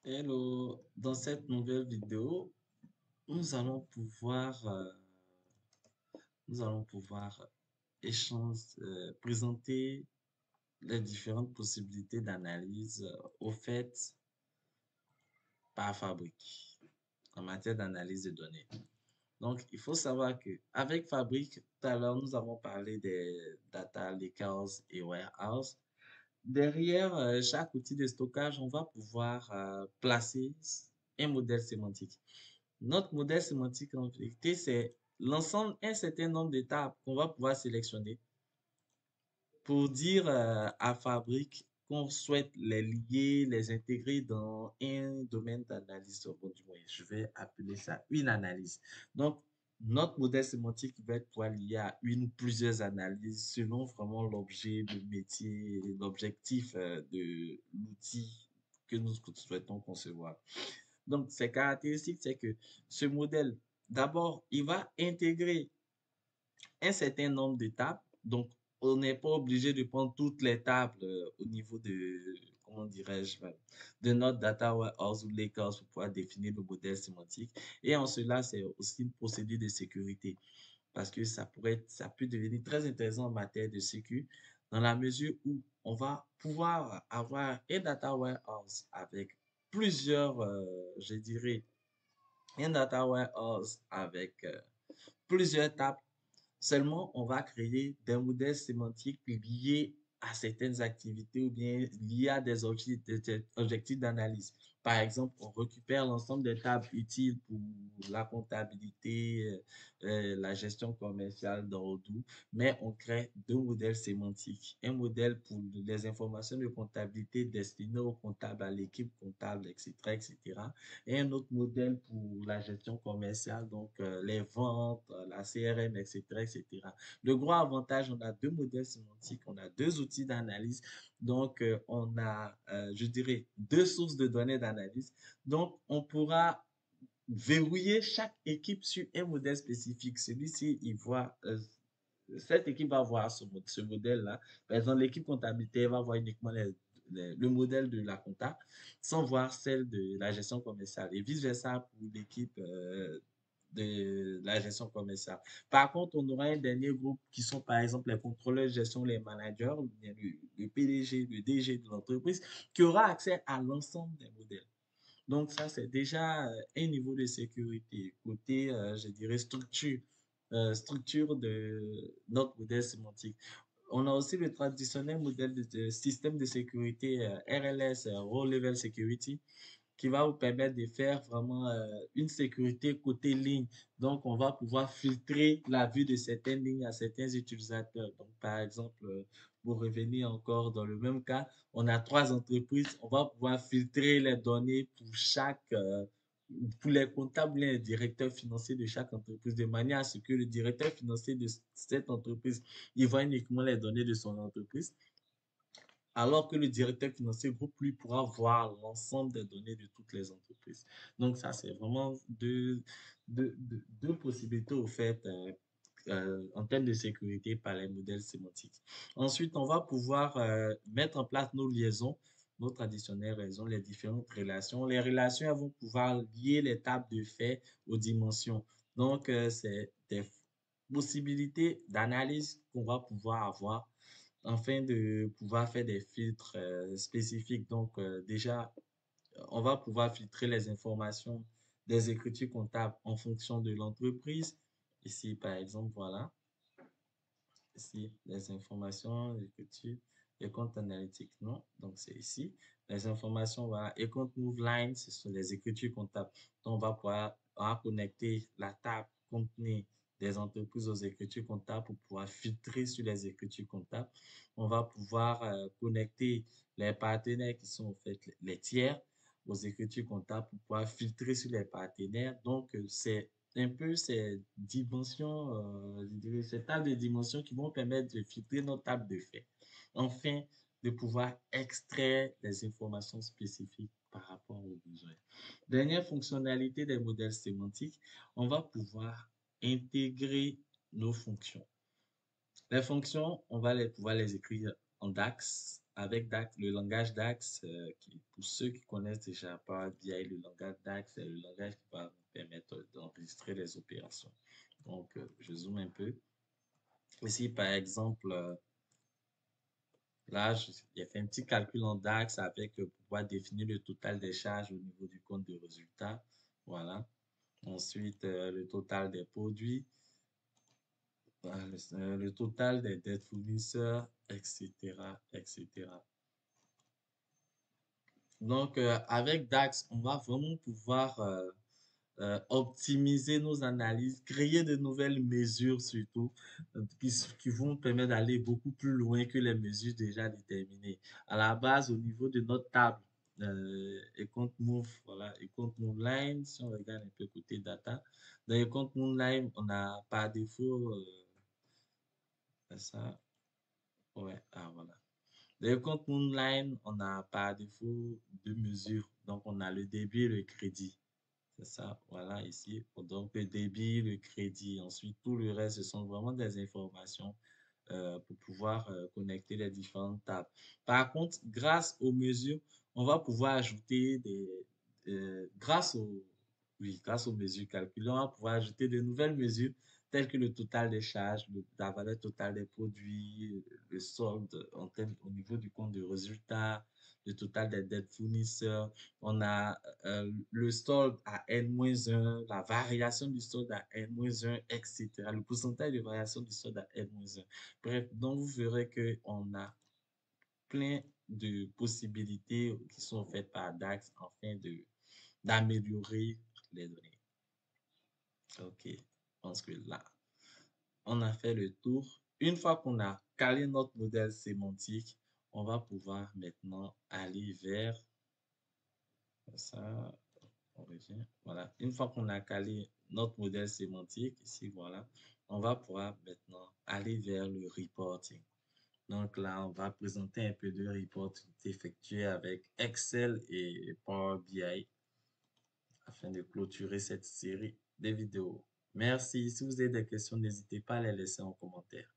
Hello, dans cette nouvelle vidéo, nous allons pouvoir, euh, nous allons pouvoir présenter les différentes possibilités d'analyse offertes par Fabric en matière d'analyse de données. Donc, il faut savoir que avec Fabric, tout à l'heure, nous avons parlé des data lakehouse et warehouse. Derrière chaque outil de stockage, on va pouvoir placer un modèle sémantique. Notre modèle sémantique, en vérité, c'est l'ensemble, un certain nombre d'étapes qu'on va pouvoir sélectionner pour dire à Fabric qu'on souhaite les lier, les intégrer dans un domaine d'analyse. Bon, du moins, je vais appeler ça une analyse. Donc, notre modèle sémantique va être pouvoir lié à une ou plusieurs analyses selon vraiment l'objet, le métier, l'objectif de l'outil que nous souhaitons concevoir. Donc, ses caractéristiques, c'est que ce modèle, d'abord, il va intégrer un certain nombre d'étapes. Donc, on n'est pas obligé de prendre toutes les tables au niveau de, comment dirais-je, de notre data warehouse ou lakehouse pour pouvoir définir le modèle sémantique. Et en cela, c'est aussi une procédure de sécurité parce que ça peut devenir très intéressant en matière de sécu dans la mesure où on va pouvoir avoir un data warehouse avec plusieurs, je dirais, un data warehouse avec plusieurs tables. Seulement, on va créer des modèles sémantiques liés à certaines activités ou bien liés à des objectifs d'analyse. Par exemple, on récupère l'ensemble des tables utiles pour la comptabilité, la gestion commerciale dans Odoo, mais on crée deux modèles sémantiques. Un modèle pour les informations de comptabilité destinées aux comptables, à l'équipe comptable, etc., etc. Et un autre modèle pour la gestion commerciale, donc les ventes, la CRM, etc., etc. Le gros avantage, on a deux modèles sémantiques, on a deux outils d'analyse, donc on a, je dirais, deux sources de données d'analyse. Donc, on pourra verrouiller chaque équipe sur un modèle spécifique. Celui-ci, il voit cette équipe va voir ce modèle-là. Par exemple, l'équipe comptabilité va voir uniquement le modèle de la compta sans voir celle de la gestion commerciale et vice-versa pour l'équipe de la gestion commerciale. Par contre, on aura un dernier groupe qui sont par exemple les contrôleurs de gestion, les managers, le PDG, le DG de l'entreprise, qui aura accès à l'ensemble des modèles. Donc ça, c'est déjà un niveau de sécurité. Côté, je dirais, structure de notre modèle sémantique. On a aussi le traditionnel modèle de système de sécurité RLS, Row Level Security, qui va vous permettre de faire vraiment une sécurité côté ligne. Donc, on va pouvoir filtrer la vue de certaines lignes à certains utilisateurs. Donc, par exemple, pour revenir encore dans le même cas, on a trois entreprises, on va pouvoir filtrer les données pour pour les comptables et les directeurs financiers de chaque entreprise, de manière à ce que le directeur financier de cette entreprise, il voit uniquement les données de son entreprise alors que le directeur financier groupe, lui, pourra voir l'ensemble des données de toutes les entreprises. Donc, ça, c'est vraiment deux possibilités offertes en termes de sécurité par les modèles sémantiques. Ensuite, on va pouvoir mettre en place nos liaisons, nos traditionnelles raisons, les différentes relations. Les relations, elles vont pouvoir lier les tables de faits aux dimensions. Donc, c'est des possibilités d'analyse qu'on va pouvoir avoir afin de pouvoir faire des filtres spécifiques. Donc, déjà, on va pouvoir filtrer les informations des écritures comptables en fonction de l'entreprise. Ici, par exemple, voilà. Ici, les informations, l'écriture, les comptes analytiques, non. Donc, c'est ici. Les informations, voilà. Et compte move line, ce sont les écritures comptables. Donc, on va connecter la table contenue des entreprises aux écritures comptables pour pouvoir filtrer sur les écritures comptables. On va pouvoir connecter les partenaires qui sont en fait les tiers aux écritures comptables pour pouvoir filtrer sur les partenaires. Donc, c'est un peu ces dimensions, je dirais, ces tables de dimensions qui vont permettre de filtrer nos tables de faits. Enfin, de pouvoir extraire les informations spécifiques par rapport aux besoins. Dernière fonctionnalité des modèles sémantiques, on va pouvoir intégrer nos fonctions. Les fonctions, on va pouvoir les écrire en DAX, avec DAX, le langage DAX, pour ceux qui connaissent déjà Power BI, le langage DAX, c'est le langage qui va nous permettre d'enregistrer les opérations. Donc, je zoome un peu. Ici, par exemple, là, j'ai fait un petit calcul en DAX avec pour pouvoir définir le total des charges au niveau du compte de résultat. Voilà. Ensuite, le total des produits, voilà, le total des dettes fournisseurs, etc., etc. Donc, avec DAX, on va vraiment pouvoir optimiser nos analyses, créer de nouvelles mesures surtout, qui vont permettre d'aller beaucoup plus loin que les mesures déjà déterminées. À la base, au niveau de notre table, et compte move, voilà, et compte move line, si on regarde un peu côté data, dans les compte move line, on a par défaut, ça, ouais, ah voilà. Dans le compte Moonline, on a par défaut deux mesures. Donc, on a le débit et le crédit. C'est ça, voilà, ici. Donc, le débit, le crédit. Ensuite, tout le reste, ce sont vraiment des informations pour pouvoir connecter les différentes tables. Par contre, grâce aux mesures, on va pouvoir ajouter grâce aux mesures calculées, on va pouvoir ajouter de nouvelles mesures telles que le total des charges, la valeur totale des produits, le solde au niveau du compte de résultat, le total des dettes fournisseurs. On a le solde à N-1, la variation du solde à N-1, etc. Le pourcentage de variation du solde à N-1. Bref, donc vous verrez qu'on a plein de possibilités qui sont faites par DAX afin d'améliorer les données. Ok, je pense que là, on a fait le tour. Une fois qu'on a calé notre modèle sémantique, on va pouvoir maintenant aller vers ça. On revient. Voilà. Une fois qu'on a calé notre modèle sémantique, ici, voilà, on va pouvoir maintenant aller vers le reporting. Donc là, on va présenter un peu de reporting effectué avec Excel et Power BI afin de clôturer cette série de vidéos. Merci. Si vous avez des questions, n'hésitez pas à les laisser en commentaire.